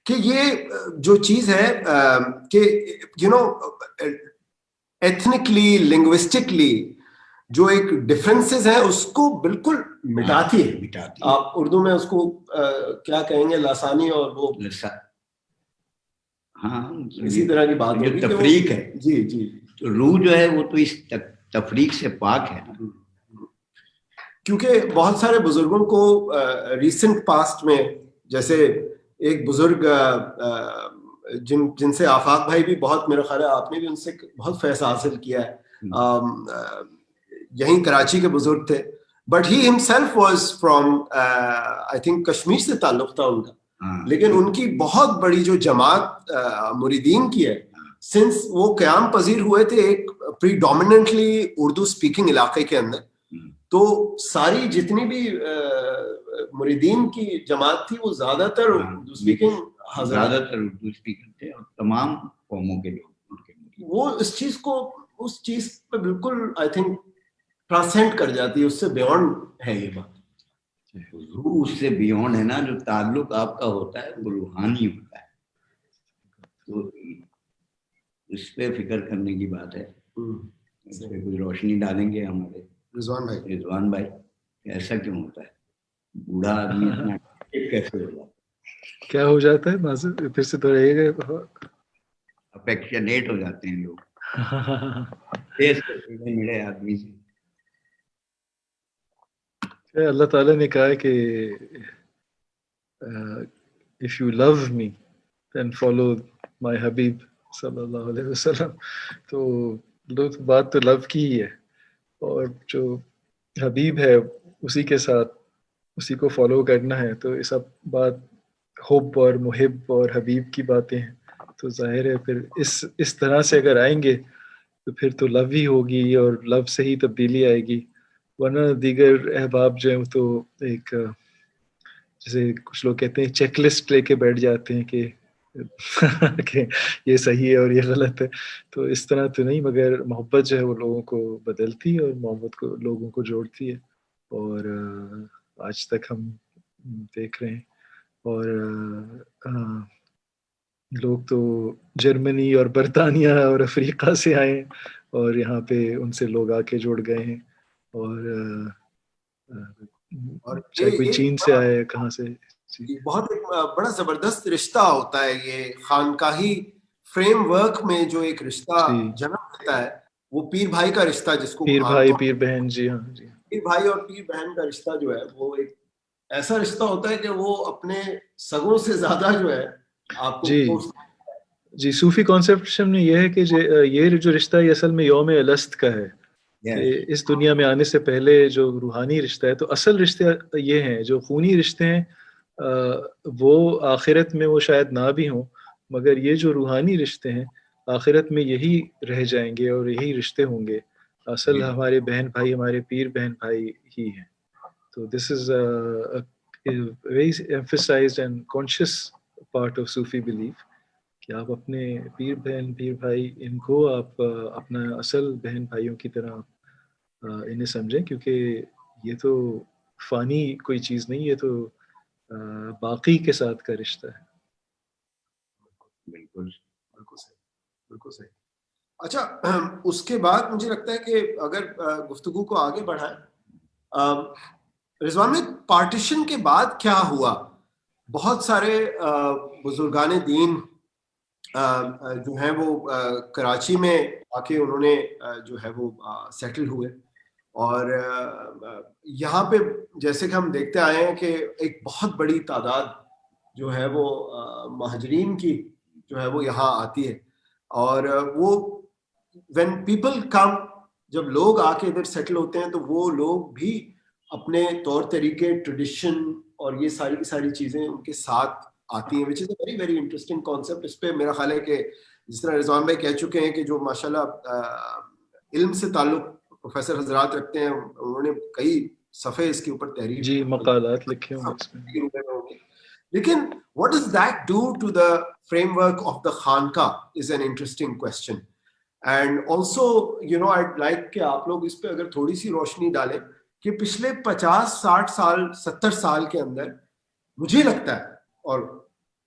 کہ یہ جو چیز ہے کہ یو نو ایتھنکلی لنگوسٹکلی جو ایک ڈفرینسز ہیں اس کو بالکل مٹاتی ہے. آپ اردو میں اس کو کیا کہیں گے, لاسانی اور وہ ہاں اسی طرح کی بات جو تفریق ہے. جی جی, روح جو ہے وہ تو اس تفریق سے پاک ہے نا. کیونکہ بہت سارے بزرگوں کو ریسنٹ پاسٹ میں, جیسے ایک بزرگ جن سے آفاق بھائی بھی بہت, میرا خیال ہے آپ نے بھی ان سے بہت فیض حاصل کیا ہے, یہیں کراچی کے بزرگ تھے, but he himself was from I think Kashmir سے تعلق تھا ان کا, لیکن ان کی بہت بڑی جو جماعت مریدین کی ہے, سنس وہ قیام پذیر ہوئے تھے ایک پری ڈومیننٹلی اردو اسپیکنگ علاقے کے اندر, تو ساری جتنی بھی مریدین کی جماعت تھی وہ زیادہ تر اردو اسپیکنگ تھے, اور تمام قوموں کے لوگ وہ اس چیز پہ بالکل آئی تھنک ٹرانسینڈ کر جاتی ہے, اس سے بیونڈ ہے یہ بات. روح اس سے بیونڈ ہے نا, جو تعلق آپ کا ہوتا ہے وہ روحانی ہوتا ہے, تو اس پہ فکر کرنے کی بات ہے. اس پہ کوئی روشنی ڈالیں گے ہمارے رضوان بھائی, ایسا کیوں ہوتا ہے, بوڑھا آدمی اتنا کیسے ہو جاتا ہے, کیا ہو جاتا ہے ناصر, پھر سے تو رہے گا, افیکشنیٹ ہو جاتے ہیں لوگ ملے آدمی سے. اللہ تعالیٰ نے کہا ہے کہ if you love me then follow my حبیب صلی اللہ علیہ وسلم. تو بات تو لو کی ہی ہے, اور جو حبیب ہے اسی کے ساتھ اسی کو فالو کرنا ہے, تو یہ سب بات حب اور محب اور حبیب کی باتیں ہیں. تو ظاہر ہے پھر اس طرح سے اگر آئیں گے تو پھر تو لو ہی ہوگی, اور لو سے ہی تبدیلی آئے گی, ورنہ دیگر احباب جو ہیں تو ایک جیسے کچھ لوگ کہتے ہیں چیک لسٹ لے کے بیٹھ جاتے ہیں کہ یہ صحیح ہے اور یہ غلط ہے. تو اس طرح تو نہیں, مگر محبت جو ہے وہ لوگوں کو بدلتی ہے, اور محبت کو لوگوں کو جوڑتی ہے, اور آج تک ہم دیکھ رہے ہیں. اور لوگ تو جرمنی اور برطانیہ اور افریقہ سے آئے, اور یہاں پہ ان سے لوگ آ کے جڑ گئے ہیں, اور چاہے کوئی چین سے آئے, کہاں سے. بہت ایک بڑا زبردست رشتہ ہوتا ہے یہ خانقاہی فریم ورک میں, جو ایک رشتہ جنم دیتا ہے وہ پیر بھائی کا رشتہ, جس کو پیر بھائی پیر بہن, جی ہاں جی, پیر بھائی اور پیر بہن کا رشتہ جو ہے وہ ایک ایسا رشتہ ہوتا ہے کہ وہ اپنے سگوں سے زیادہ جو ہے آپ کو جی صوفی کانسیپشن میں یہ ہے کہ یہ جو رشتہ ہے اصل میں یوم الست کا ہے, کہ اس دنیا میں آنے سے پہلے جو روحانی رشتہ ہے, تو اصل رشتے یہ ہیں. جو خونی رشتے ہیں وہ آخرت میں وہ شاید نہ بھی ہوں, مگر یہ جو روحانی رشتے ہیں آخرت میں یہی رہ جائیں گے اور یہی رشتے ہوں گے. اصل ہمارے بہن بھائی, ہمارے پیر بہن بھائی ہی ہیں. تو this is very emphasised and conscious part of Sufi belief, کہ آپ اپنے پیر بہن پیر بھائی ان کو آپ اپنا اصل بہن بھائیوں کی طرح انہیں سمجھیں, کیونکہ یہ تو فانی کوئی چیز نہیں, یہ تو باقی کے ساتھ کا رشتہ ہے. بالکل صحیح. اچھا, اس کے بعد مجھے لگتا ہے کہ اگر گفتگو کو آگے بڑھائیں, رضوان میں پارٹیشن کے بعد کیا ہوا؟ بہت سارے بزرگان دین جو ہیں وہ کراچی میں آ کے انہوں نے جو ہے وہ سیٹل ہوئے, اور یہاں پہ جیسے کہ ہم دیکھتے آئے ہیں کہ ایک بہت بڑی تعداد جو ہے وہ مہاجرین کی جو ہے وہ یہاں آتی ہے, اور وہ when people come, جب لوگ آ کے ادھر سیٹل ہوتے ہیں تو وہ لوگ بھی اپنے طور طریقے, ٹریڈیشن اور یہ ساری چیزیں ان کے ساتھ آتی ہیں, which is a very very interesting concept. اس پہ میرا خیال ہے کہ جس طرح رضوان بھائی کہہ چکے ہیں کہ جو ماشاءاللہ علم سے تعلق پروفیسر حضرات رکھتے ہیں, انہوں نے کئی صفحے اس کے اوپر تحریر, جی مقالات لکھے ہوں اس میں. لیکن what does that do to the framework of the خانقاہ is an interesting question. And also, you know, I'd like کہ آپ لوگ اس پہ اگر تھوڑی سی روشنی ڈالیں کہ پچھلے 50 60 سال 70 سال کے اندر مجھے لگتا ہے, اور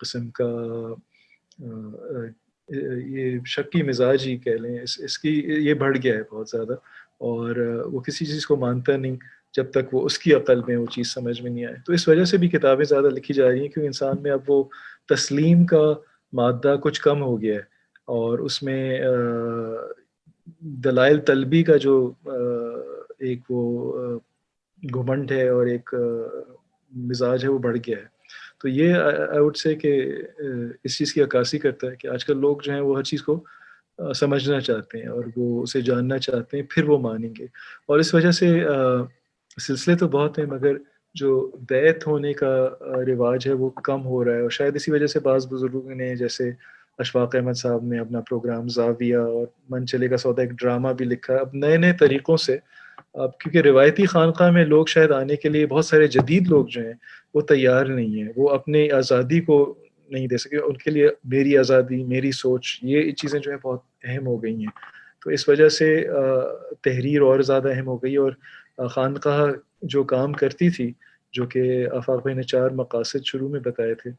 قسم کا یہ شکی مزاج ہی کہہ لیں، اس کی یہ بڑھ گیا ہے بہت زیادہ، اور وہ کسی چیز کو مانتا نہیں جب تک وہ اس کی عقل میں وہ چیز سمجھ میں نہیں آئے. تو اس وجہ سے بھی کتابیں زیادہ لکھی جا رہی ہیں، کیونکہ انسان میں اب وہ تسلیم کا مادہ کچھ کم ہو گیا ہے، اور اس میں دلائل طلبی کا جو ایک وہ گھمنڈ ہے اور ایک مزاج ہے وہ بڑھ گیا ہے. تو یہ آئی وڈ سے کہ اس چیز کی عکاسی کرتا ہے کہ آج کل لوگ جو ہیں وہ ہر چیز کو سمجھنا چاہتے ہیں اور وہ اسے جاننا چاہتے ہیں، پھر وہ مانیں گے. اور اس وجہ سے سلسلے تو بہت ہیں، مگر جو بیعت ہونے کا رواج ہے وہ کم ہو رہا ہے، اور شاید اسی وجہ سے بعض بزرگوں نے جیسے اشفاق احمد صاحب نے اپنا پروگرام زاویہ اور من چلے کا سودا ایک ڈرامہ بھی لکھا ہے اب نئے نئے طریقوں سے. اب کیونکہ روایتی خانقاہ میں لوگ شاید آنے کے لیے بہت سارے جدید لوگ جو ہیں وہ تیار نہیں ہیں، وہ اپنی آزادی کو نہیں دے سکے. ان کے لیے میری آزادی، میری سوچ، یہ چیزیں جو ہیں بہت اہم ہو گئی ہیں. تو اس وجہ سے تحریر اور زیادہ اہم ہو گئی، اور خانقاہ جو کام کرتی تھی، جو کہ آفاق بھائی نے 4 مقاصد شروع میں بتائے تھے،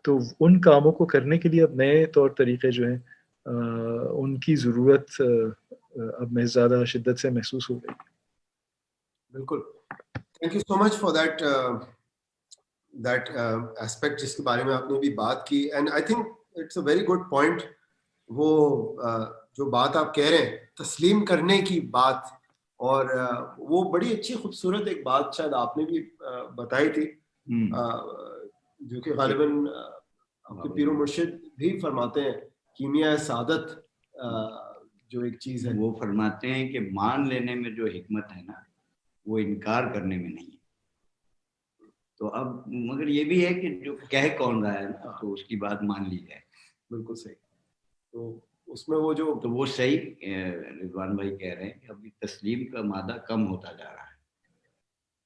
تو ان کاموں کو کرنے کے لیے اب نئے طور طریقے جو ہیں ان کی ضرورت اب میں زیادہ شدت سے محسوس ہو گئی. بالکل. Thank you so much for that aspect جس کے بارے میں آپ نے بھی بات کی. And I think it's a very good point. وہ جو بات آپ کہہ رہے ہیں تسلیم کرنے کی بات، اور وہ بڑی اچھی خوبصورت ایک بات شاید آپ نے بھی بتائی تھی، جو کہ غالباً آپ کے پیر و مرشد بھی فرماتے ہیں، کیمیا سعادت جو ایک چیز ہے. وہ فرماتے ہیں کہ مان لینے میں جو حکمت ہے نا وہ انکار کرنے میں نہیں ہے. تو اب مگر یہ بھی ہے کہ جو کہہ کون رہا ہے نا تو اس کی بات مان لی جائے. بالکل صحیح. تو اس میں وہ جو تو وہ صحیح رضوان بھائی کہہ رہے ہیں کہ ابھی تسلیم کا مادہ کم ہوتا جا رہا ہے.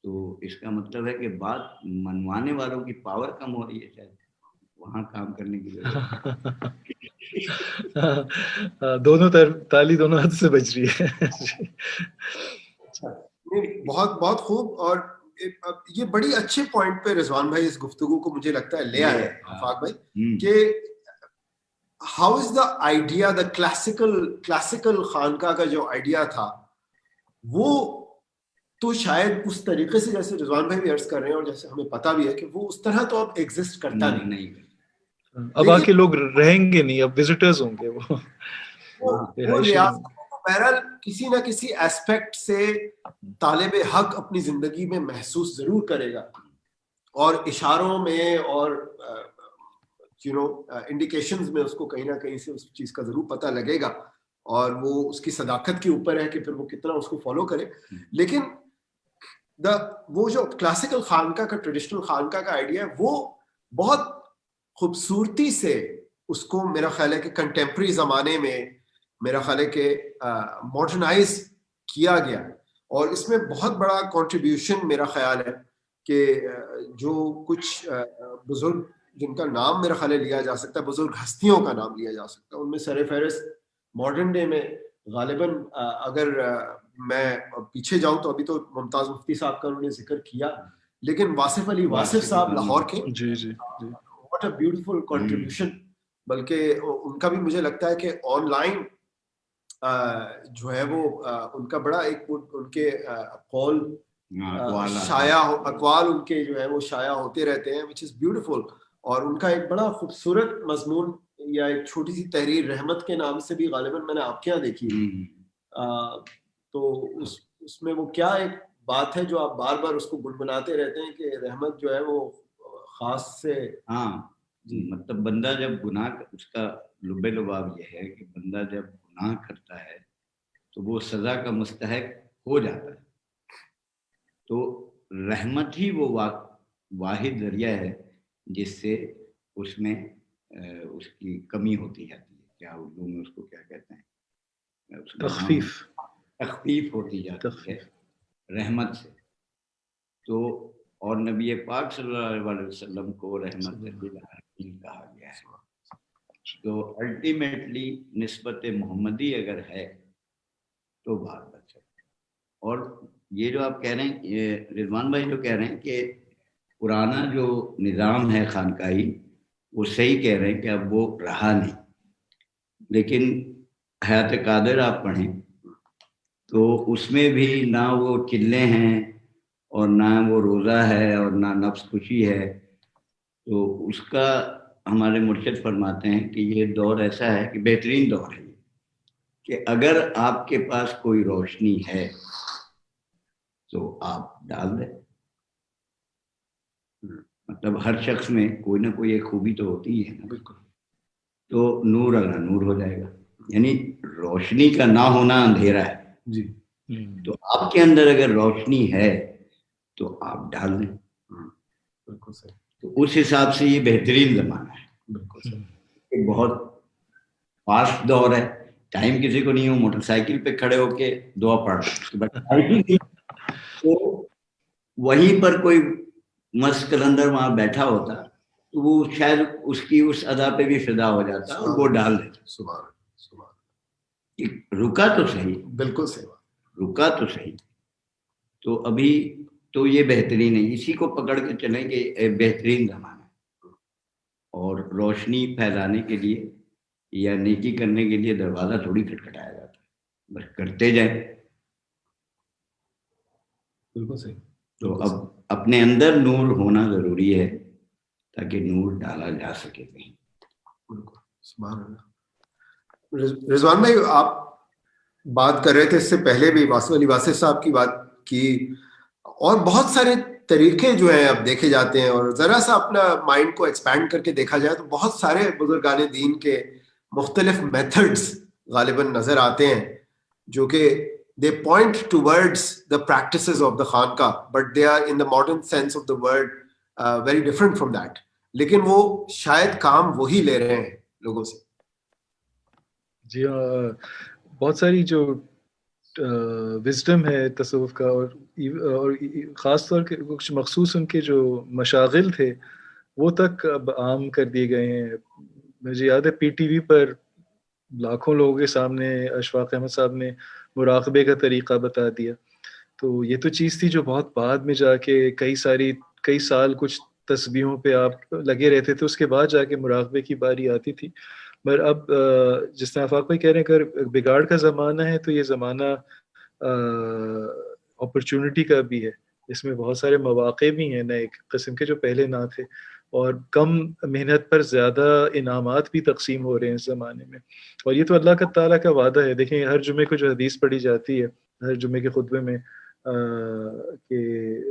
تو اس کا مطلب ہے کہ بات منوانے والوں کی پاور کم ہو رہی ہے، شاید وہاں کام کرنے کی ضرورت دونوں تالی دونوں حد سے بج رہی ہے. بہت بہت خوب. اور یہ بڑی اچھے پوائنٹ پہ رضوان بھائی اس گفتگو کو مجھے لگتا ہے لے آئے آفاق بھائی، کہ how is the idea, the classical خانقاہ کا جو آئیڈیا تھا وہ تو شاید اس طریقے سے جیسے رضوان بھائی بھی عرض کر رہے ہیں اور جیسے ہمیں پتا بھی ہے کہ وہ اس طرح تو اب ایگزسٹ کرتا نہیں. اب آ کے لوگ رہیں گے نہیں، اب وزٹرز ہوں گے. وہ ریاست کو بہرحال کسی نہ کسی ایسپیکٹ سے طالب حق اپنی زندگی میں محسوس ضرور کرے گا، اور اشاروں میں اور انڈیکیشنز میں اس کو کہیں نہ کہیں سے اس چیز کا ضرور پتہ لگے گا، اور وہ اس کی صداقت کے اوپر ہے کہ پھر وہ کتنا اس کو فالو کرے. لیکن وہ جو کلاسیکل خانقاہ کا، ٹریڈیشنل خانقاہ کا آئیڈیا ہے، وہ بہت خوبصورتی سے اس کو میرا خیال ہے کہ کنٹمپریری زمانے میں میرا خیال ہے کہ ماڈرنائز کیا گیا. اور اس میں بہت بڑا کنٹریبیوشن میرا خیال ہے کہ جو کچھ بزرگ جن کا نام میرا خیال ہے لیا جا سکتا ہے، بزرگ ہستیوں کا نام لیا جا سکتا ہے، ان میں سر فہرست ماڈرن ڈے میں غالباً اگر میں پیچھے جاؤں تو ابھی تو ممتاز مفتی صاحب کا انہوں نے ذکر کیا، لیکن واصف علی واصف صاحب لاہور کے، واٹ اے بیوٹیفل کنٹریبیوشن. بلکہ ان کا بھی مجھے لگتا ہے کہ آن لائن جو ہے وہ ان کا بڑا ایک ان کے قول اقوال ان کے جو ہے وہ شائع ہوتے رہتے ہیں، which is beautiful. اور ان کا ایک بڑا خوبصورت مضمون یا ایک چھوٹی سی تحریر رحمت کے نام سے بھی غالباً میں نے آپ کے یہاں دیکھی، تو اس میں وہ کیا ایک بات ہے جو آپ بار بار اس کو گنگناتے رہتے ہیں کہ رحمت جو ہے وہ خاص سے مطلب بندہ جب گناہ، اس کا لب لباب یہ ہے کہ بندہ جب گناہ کرتا ہے تو وہ سزا کا مستحق ہو جاتا ہے. تو رحمت ہی وہ واحد ذریعہ ہے جس سے اس میں اس کی کمی ہوتی جاتی ہے. کیا اردو میں اس کو کیا کہتے ہیں؟ تخفیف ہوتی جاتی ہے رحمت سے. تو اور نبی پاک صلی اللہ علیہ وسلم کو رحمت للعالمین کہا گیا ہے. تو الٹیمیٹلی نسبت محمدی اگر ہے تو بات بچ ہے. اور یہ جو آپ کہہ رہے ہیں رضوان بھائی جو کہہ رہے ہیں کہ پرانا جو نظام ہے خانقاہی وہ صحیح کہہ رہے ہیں کہ اب وہ رہا نہیں. لیکن حیات قادر آپ پڑھیں تو اس میں بھی نہ وہ چلے ہیں اور نہ وہ روزہ ہے اور نہ نفس خوشی ہے. تو اس کا ہمارے مرشد فرماتے ہیں کہ یہ دور ایسا ہے کہ بہترین دور ہے کہ اگر آپ کے پاس کوئی روشنی ہے تو آپ ڈال دیں. مطلب ہر شخص میں کوئی نہ کوئی ایک خوبی تو ہوتی ہے نا. بالکل. تو نور اللہ نور ہو جائے گا. یعنی روشنی کا نہ ہونا اندھیرا ہے. جی. تو آپ کے اندر اگر روشنی ہے تو آپ ڈال دیں. بالکل صحیح. تو اس حساب سے یہ بہترین زمانہ ہے. بالکل صحیح. یہ بہت فاسٹ دور ہے. ٹائم کسی کو نہیں ہو موٹر سائیکل پہ کھڑے ہو کے دعا پڑھ تو وہیں پر کوئی مست کلندر وہاں بیٹھا ہوتا تو وہ شاید اس کی اس ادا پہ بھی فدا ہو جاتا اور وہ ڈال دیتا. رکا تو صحیح. بالکل صحیح. رکا تو صحیح. تو ابھی تو یہ بہترین ہے. اسی کو پکڑ کے چلیں کہ بہترین زمانہ ہے اور روشنی پھیلانے کے لیے یا نیکی کرنے کے لیے دروازہ تھوڑی کھٹکھٹایا جاتا ہے, بس کرتے جائیں. بالکل صحیح. تو اب اپنے اندر نور ہونا ضروری ہے تاکہ نور ڈالا جا سکے کہیں. سبحان اللہ. رضوان بھائی آپ بات کر رہے تھے اس سے پہلے بھی واسف علی واسف صاحب کی بات کی, اور بہت سارے طریقے جو ہیں اب دیکھے جاتے ہیں, اور ذرا سا اپنا مائنڈ کو ایکسپینڈ کر کے دیکھا جائے تو بہت سارے بزرگان دین کے مختلف میتھڈز غالباً نظر آتے ہیں جو کہ they point towards the practices of the Khanqa, but they are in the modern sense of the word very different from that. لیکن وہ شاید کام وہی لے رہے ہیں لوگوں سے. جی بہت ساری جو وزڈم ہے تصوف کا, اور خاص طور کے کچھ مخصوص ان کے جو مشاغل تھے وہ تک اب عام کر دیے گئے ہیں. مجھے یاد ہے پی ٹی وی پر لاکھوں لوگوں کے سامنے اشفاق احمد صاحب نے مراقبے کا طریقہ بتا دیا. تو یہ تو چیز تھی جو بہت بعد میں جا کے کئی سال کچھ تسبیحوں پہ آپ لگے رہتے تھے, اس کے بعد جا کے مراقبے کی باری آتی تھی. مگر اب جس طرح آفاق بھائی کہہ رہے ہیں اگر بگاڑ کا زمانہ ہے تو یہ زمانہ اپرچونٹی کا بھی ہے. اس میں بہت سارے مواقع بھی ہیں نئے قسم کے جو پہلے نہ تھے, اور کم محنت پر زیادہ انعامات بھی تقسیم ہو رہے ہیں اس زمانے میں. اور یہ تو اللہ کا تعالیٰ کا وعدہ ہے. دیکھیں ہر جمعے کو جو حدیث پڑھی جاتی ہے ہر جمعے کے خطبے میں کہ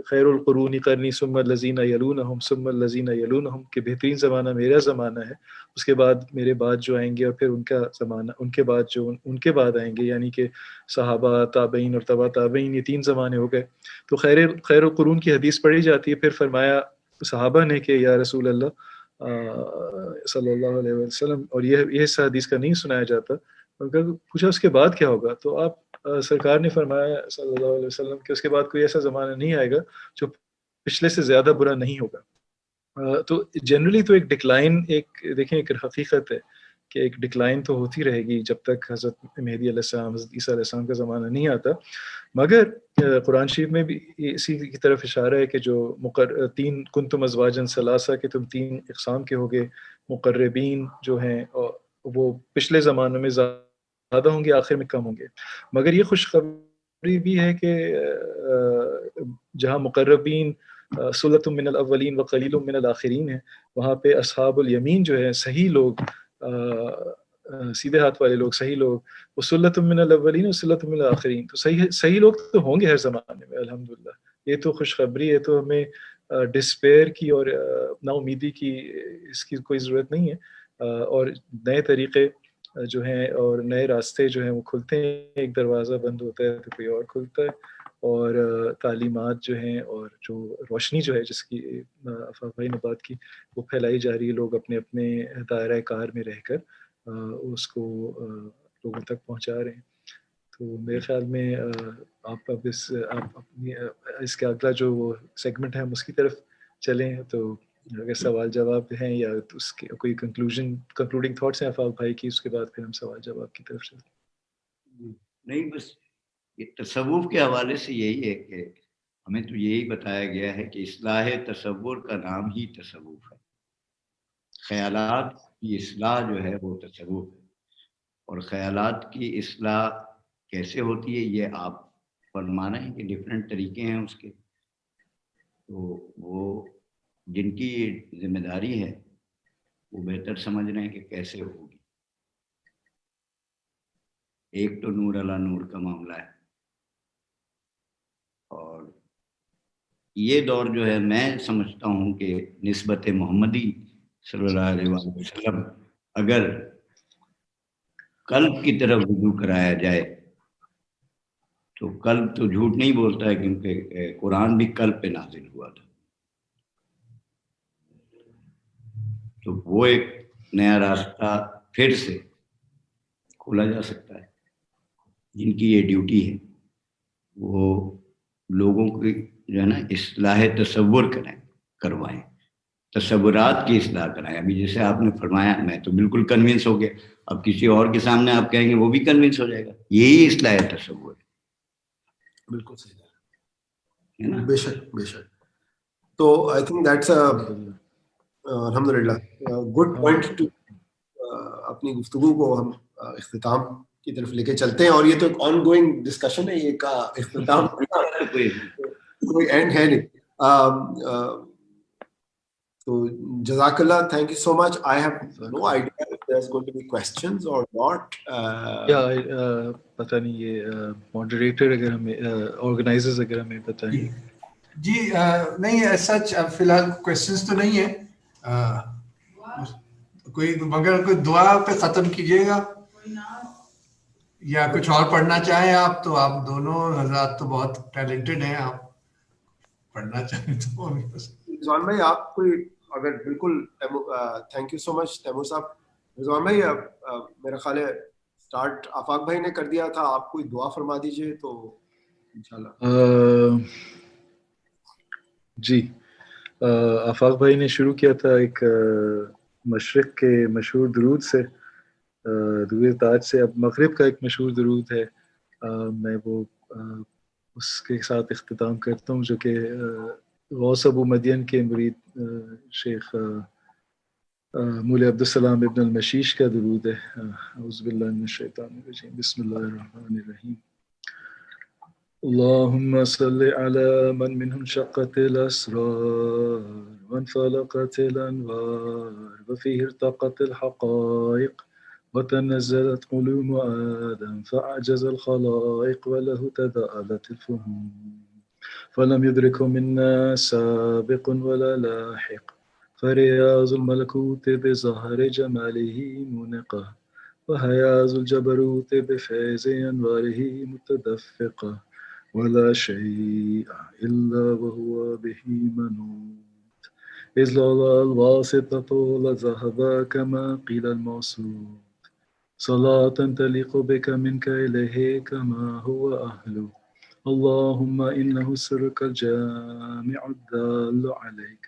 خیر القرون قرنی ثم الذین یلونہم ثم الذین یلونہم, کہ بہترین زمانہ میرا زمانہ ہے, اس کے بعد میرے بعد جو آئیں گے, اور پھر ان کا زمانہ ان کے بعد جو ان کے بعد آئیں گے, یعنی کہ صحابہ تابعین اور تبع تابعین, یہ 3 زمانے ہو گئے. تو خیر القرون کی حدیث پڑھی جاتی ہے. پھر فرمایا صحابہ نے کہ یا رسول اللہ صلی اللہ علیہ وسلم, اور یہ حصہ حدیث کا نہیں سنایا جاتا, ان کا پوچھا اس کے بعد کیا ہوگا, تو آپ سرکار نے فرمایا صلی اللہ علیہ وسلم کہ اس کے بعد کوئی ایسا زمانہ نہیں آئے گا جو پچھلے سے زیادہ برا نہیں ہوگا. تو جنرلی تو ایک ڈکلائن دیکھیں ایک حقیقت ہے کہ ایک ڈکلائن تو ہوتی رہے گی جب تک حضرت مہدی علیہ السلام حضرت عیسیٰ علیہ السلام کا زمانہ نہیں آتا. مگر قرآن شریف میں بھی اسی کی طرف اشارہ ہے کہ جو 3 کنتم ازواجا ثلاثہ کہ تم 3 اقسام کے ہوگے, مقربین جو ہیں وہ پچھلے زمانوں میں زیادہ ہوں گے, آخر میں کم ہوں گے. مگر یہ خوشخبری بھی ہے کہ جہاں مقربین سلۃ من الاولین وقلیل من الاخرین ہے, وہاں پہ اصحاب الیمین جو ہے صحیح لوگ, سیدھے ہاتھ والے لوگ, صحیح لوگ, وہ سلۃ من الاولین و سلۃ من الاخرین, تو صحیح لوگ تو ہوں گے ہر زمانے میں الحمدللہ. یہ تو خوشخبری ہے, تو ہمیں ڈسپیئر کی اور نا امیدی کی اس کی کوئی ضرورت نہیں ہے. اور نئے طریقے جو ہیں اور نئے راستے جو ہیں وہ کھلتے ہیں, ایک دروازہ بند ہوتا ہے تو کوئی اور کھلتا ہے, اور تعلیمات جو ہیں اور جو روشنی جو ہے جس کی آفاق بھائی نے بات کی وہ پھیلائی جا رہی ہے. لوگ اپنے اپنے دائرہ کار میں رہ کر اس کو لوگوں تک پہنچا رہے ہیں. تو میرے خیال میں آپ اپنی اس کا اگلا جو سیگمنٹ ہے ہم اس کی طرف چلیں. تو اگر سوال جواب ہیں یا اس کے کوئی کنکلوڈنگ تھاٹس ہیں آفاق بھائی کی, اس کے بعد پھر ہم سوال جواب کی طرف چلیں. نہیں, بس یہ تصوف کے حوالے سے یہی ہے کہ ہمیں تو یہی بتایا گیا ہے کہ اصلاح تصور کا نام ہی تصوف ہے. خیالات کی اصلاح جو ہے وہ تصوف ہے. اور خیالات کی اصلاح کیسے ہوتی ہے یہ آپ فرما رہے ہیں کہ ڈفرینٹ طریقے ہیں اس کے. تو وہ جن کی ذمہ داری ہے وہ بہتر سمجھ رہے ہیں کہ کیسے ہوگی. ایک تو نور علی نور کا معاملہ ہے. اور یہ دور جو ہے میں سمجھتا ہوں کہ نسبت محمدی صلی اللہ علیہ وسلم اگر قلب کی طرف رجوع کرایا جائے تو قلب تو جھوٹ نہیں بولتا ہے کیونکہ قرآن بھی قلب پہ نازل ہوا تھا. تو وہ ایک نیا راستہ پھر سے کھولا جا سکتا ہے. جن کی یہ ڈیوٹی ہے وہ لوگوں کی جو ہے نا اصلاح تصور کروائیں, تصورات کی اصلاح کرائیں. ابھی جیسے آپ نے فرمایا میں تو بالکل کنونس ہو گیا, اب کسی اور کے سامنے آپ کہیں گے وہ بھی کنونس ہو جائے گا. یہی اصلاح تصور ہے. بالکل صحیح ہے نا. بے شک بے شک. تو آئی تھنک دیٹس الحمد للہ گڈ پوائنٹ ٹو اپنی گفتگو کو ہم اختتام کی طرف لے کے چلتے ہیں. اور یہ تو ایک آن گوئنگ ڈسکشن ہے, یہ کا اختتام کوئی اینڈ ہے نہیں. تو جزاک اللہ, thank you so much. I have no idea if there's going to be questions or not. پتہ نہیں یہ ماڈریٹر اگر ہمیں آرگنائزرز اگر ہمیں بتائیں. جی نہیں سچ فی الحال کوشچنس تو نہیں ہے کوئی, مگر کوئی دعا پہ ختم کیجیے گا یا کچھ اور پڑھنا چاہیں آپ تو. آپ دونوں حضرات تو بہت ٹیلنٹڈ ہیں, آپ پڑھنا چاہیں تو. رضوان بھائی آپ کوئی اگر بالکل thank you so much Taimur صاحب. رضوان بھائی میرا خیال ہے اسٹارٹ آفاق بھائی نے کر دیا تھا, آپ کوئی دعا فرما دیجئے تو انشاءاللہ. جی آفاق بھائی نے شروع کیا تھا ایک مشرق کے مشہور درود سے, درود تاج سے. اب مغرب کا ایک مشہور درود ہے, میں وہ اس کے ساتھ اختتام کرتا ہوں, جو کہ غوث ابو مدین کے مرید شیخ مولی عبدالسلام ابن المشیش کا درود ہے. اعوذ باللہ من الشیطان الرجیم, بسم اللہ الرحمن الرحیم. اللهم صل على من منهم شقت الأسرار وانفلقت الأنوار وفيه ارتقت الحقائق وتنزلت علوم آدم فأعجز الخلائق وله تذاءلت الفهوم فلم يدركه منا سابق ولا لاحق فرياض الملكوت بظهر جماله منقة وهياز الجبروت بفيض أنواره متدفقة ولا شيء إلا وهو به منوط إذ لولا الواسطة لذهب كما قيل الموصول صلاة تليق بك منك إليه كما هو أهله اللهم إنه سرك الجامع الدال عليك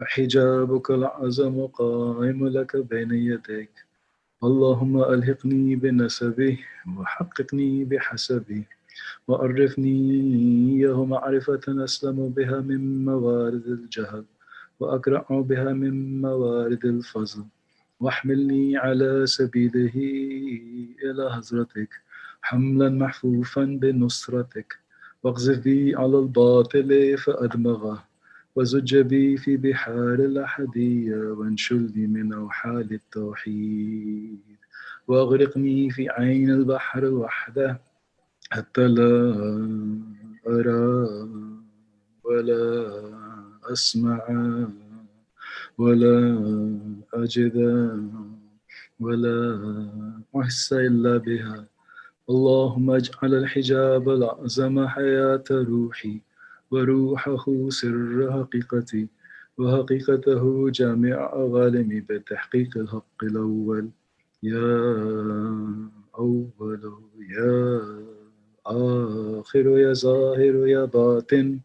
وحجابك العظم قائم لك بين يديك اللهم ألحقني بنسبه وحققني بحسبه وعرفني إياه معرفة أسلم بها من موارد الجهل وأقرأ بها من موارد الفضل واحملني على سبيله إلى حضرتك حملا محفوفا بنصرتك واقذف بي على الباطل فأدمغه وزج بي في بحار الأحدية وانشلني من أوحال التوحيد وأغرقني في عين البحر وحده حتى لا أرى ولا أسمع ولا أجد ولا أحس إلا بها اللهم اجعل الحجاب الأعظم حياة روحي وروحه سر حقيقتي وحقيقته جامع عوالمي بتحقيق الحق الأول يا أول يا آخر يا ظاهر يا باطن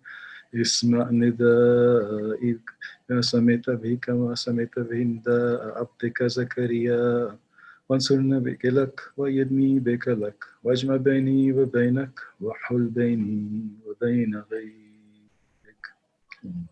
اسمع ندائك يا سمعت به كما سمعت به نداء عبدك زكريا وانصرنا بك لك وأيدني بك لك واجمع بيني وبينك وحل بيني وبين غيرك Hmm.